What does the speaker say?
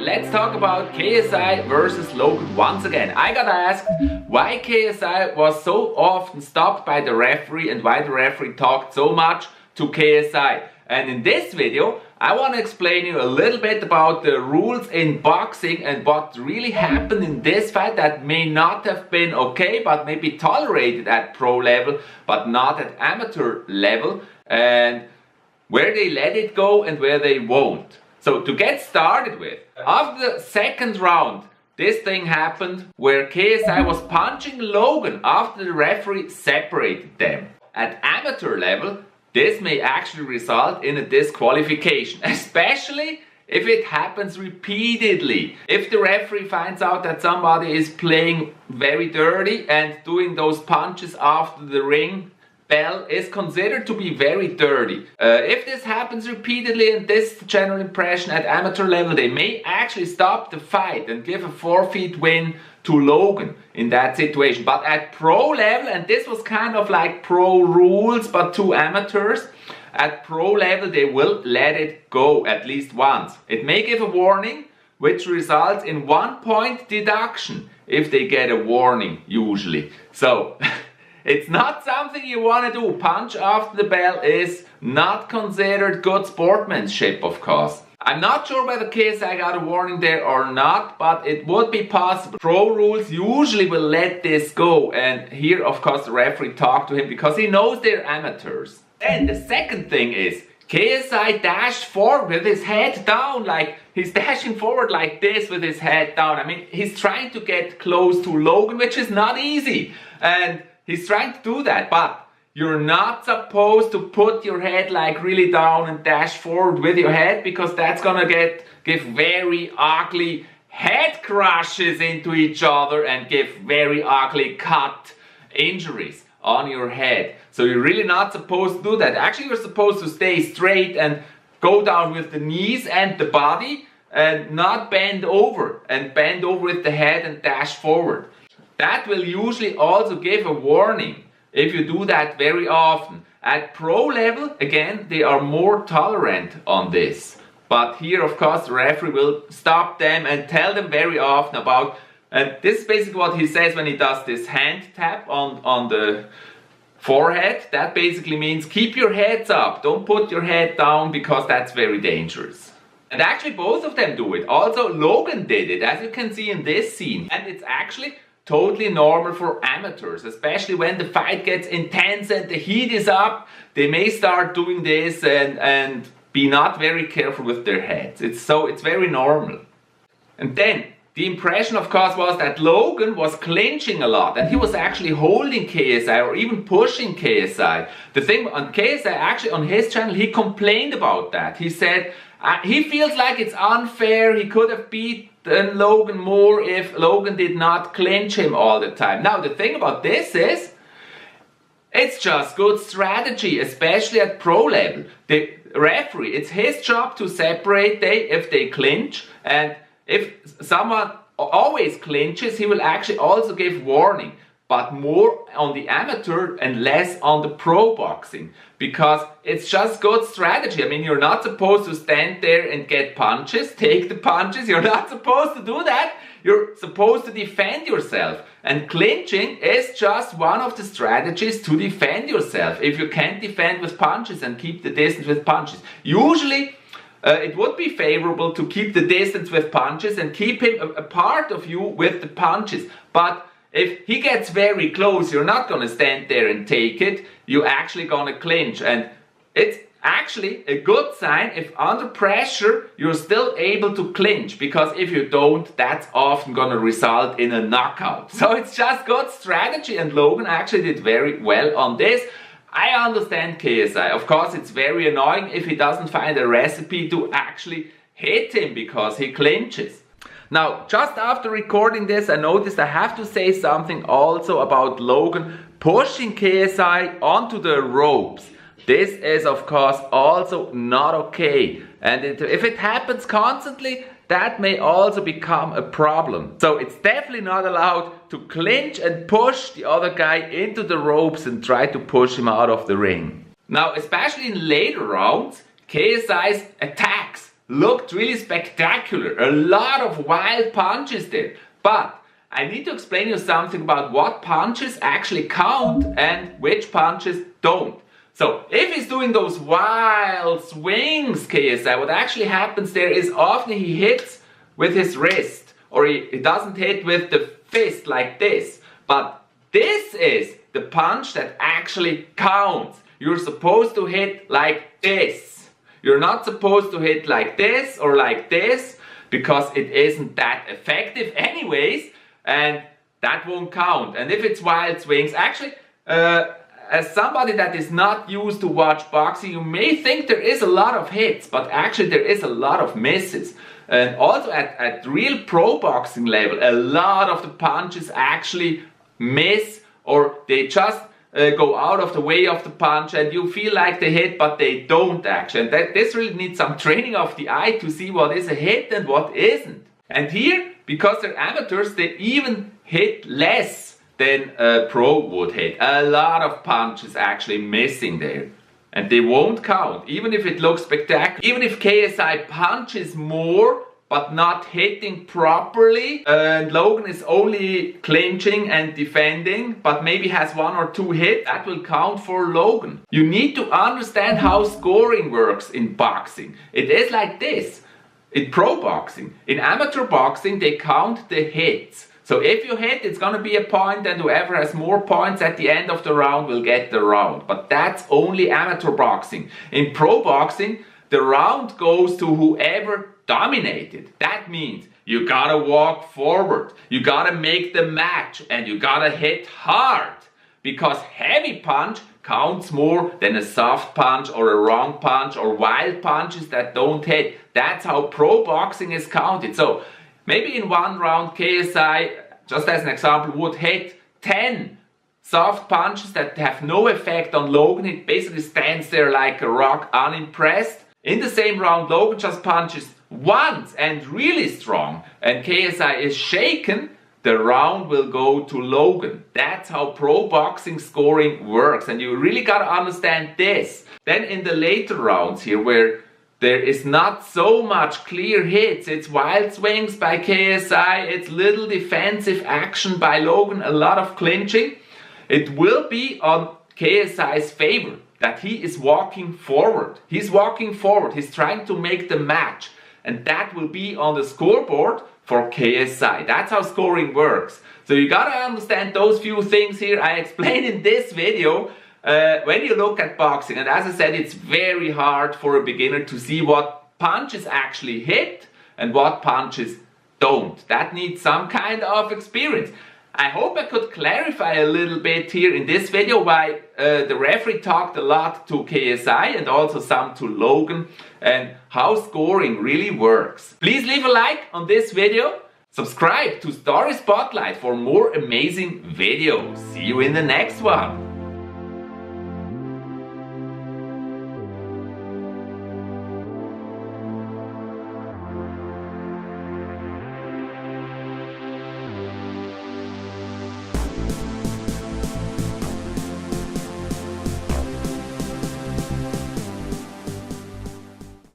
let's talk about 𝗪𝗚𝗀 versus Logan once again. I got asked why 𝗪𝗚𝗀 was so often stopped by the referee and why the referee talked so much to 𝗪𝗚𝗀. And in this video, I want to explain you a little bit about the rules in boxing and what really happened in this fight that may not have been okay, but maybe tolerated at pro level, but not at amateur level, and where they let it go and where they won't. So to get started with, after the second round, this thing happened where 𝗪𝗚𝗀 was punching Logan after the referee separated them. At amateur level, this may actually result in a disqualification, especially if it happens repeatedly. If the referee finds out that somebody is playing very dirty and doing those punches after the ring bell is considered to be very dirty. If this happens repeatedly, and this is the general impression at amateur level, they may actually stop the fight and give a forfeit win to Logan in that situation. But at pro level, and this was kind of like pro rules but to amateurs, at pro level they will let it go at least once. It may give a warning which results in 1 point deduction if they get a warning usually. So it's not something you want to do. Punch after the bell is not considered good sportsmanship, of course. I'm not sure whether 𝗪𝗚𝗀 got a warning there or not, but it would be possible. Pro rules usually will let this go, and here, of course, the referee talked to him because he knows they're amateurs. And the second thing is, 𝗪𝗚𝗀 dashed forward with his head down, like he's dashing forward like this with his head down. I mean, he's trying to get close to Logan, which is not easy. And he's trying to do that, but you're not supposed to put your head like really down and dash forward with your head, because that's gonna give very ugly head crushes into each other and give very ugly cut injuries on your head. So you're really not supposed to do that. Actually, you're supposed to stay straight and go down with the knees and the body and not bend over, and bend over with the head and dash forward. That will usually also give a warning if you do that very often. At pro level, again, they are more tolerant on this. But here, of course, the referee will stop them and tell them very often about, and this is basically what he says when he does this hand tap on the forehead. That basically means keep your heads up, don't put your head down, because that's very dangerous. And actually both of them do it. Also Logan did it, as you can see in this scene. And it's actually totally normal for amateurs, especially when the fight gets intense and the heat is up. They may start doing this and be not very careful with their heads. It's very normal. And then the impression, of course, was that Logan was clinching a lot, and he was actually holding 𝗪𝗚𝗀 or even pushing 𝗪𝗚𝗀. The thing on 𝗪𝗚𝗀, actually on his channel, he complained about that. He said he feels like it's unfair. He could have beaten Logan more if Logan did not clinch him all the time. Now the thing about this is, it's just good strategy, especially at pro level. The referee, it's his job to separate if they clinch, and if someone always clinches, he will actually also give warning, but more on the amateur and less on the pro boxing, because it's just good strategy. I mean, you're not supposed to stand there and get punches, take the punches. You're not supposed to do that. You're supposed to defend yourself, and clinching is just one of the strategies to defend yourself if you can't defend with punches and keep the distance with punches. Usually it would be favorable to keep the distance with punches and keep him apart of you with the punches. But if he gets very close, you're not going to stand there and take it. You're actually going to clinch. And it's actually a good sign if under pressure you're still able to clinch, because if you don't, that's often going to result in a knockout. So it's just good strategy, and Logan actually did very well on this. I understand 𝗪𝗚𝗀. Of course, it's very annoying if he doesn't find a recipe to actually hit him because he clinches. Now, just after recording this, I noticed I have to say something also about Logan pushing 𝗪𝗚𝗀 onto the ropes. This is, of course, also not okay. And if it happens constantly, that may also become a problem. So it's definitely not allowed to clinch and push the other guy into the ropes and try to push him out of the ring. Now, especially in later rounds, 𝗪𝗚𝗀's attacks looked really spectacular. A lot of wild punches there. But I need to explain you something about what punches actually count and which punches don't. So if he's doing those wild swings, KSI, what actually happens there is often he hits with his wrist, or he doesn't hit with the fist like this. But this is the punch that actually counts. You're supposed to hit like this. You're not supposed to hit like this or like this, because it isn't that effective anyways, and that won't count. And if it's wild swings, actually, as somebody that is not used to watch boxing, you may think there is a lot of hits, but actually there is a lot of misses. And also at real pro boxing level, a lot of the punches actually miss, or they just go out of the way of the punch, and you feel like they hit, but they don't actually. And this really needs some training of the eye to see what is a hit and what isn't. And here, because they're amateurs, they even hit less than a pro would hit. A lot of punches actually missing there. And they won't count, even if it looks spectacular. Even if KSI punches more, but not hitting properly, and Logan is only clinching and defending, but maybe has 1 or 2 hits, that will count for Logan. You need to understand how scoring works in boxing. It is like this. In pro boxing, in amateur boxing, they count the hits. So if you hit, it's going to be a point, and whoever has more points at the end of the round will get the round. But that's only amateur boxing. In pro boxing, the round goes to whoever dominated. That means you gotta walk forward, you gotta make the match, and you gotta hit hard. Because heavy punch counts more than a soft punch or a wrong punch or wild punches that don't hit. That's how pro boxing is counted. So maybe in one round KSI, just as an example, would hit 10 soft punches that have no effect on Logan. It basically stands there like a rock, unimpressed. In the same round, Logan just punches once and really strong, and KSI is shaken. The round will go to Logan. That's how pro boxing scoring works, and you really gotta understand this. Then in the later rounds here, where there is not so much clear hits, it's wild swings by KSI, it's little defensive action by Logan, a lot of clinching. It will be on KSI's favor that he is walking forward. He's walking forward, he's trying to make the match, and that will be on the scoreboard for KSI. That's how scoring works. So you gotta understand those few things here I explained in this video when you look at boxing. And as I said, it's very hard for a beginner to see what punches actually hit and what punches don't. That needs some kind of experience. I hope I could clarify a little bit here in this video why the referee talked a lot to KSI and also some to Logan, and how scoring really works. Please leave a like on this video. Subscribe to Story Spotlight for more amazing videos. See you in the next one.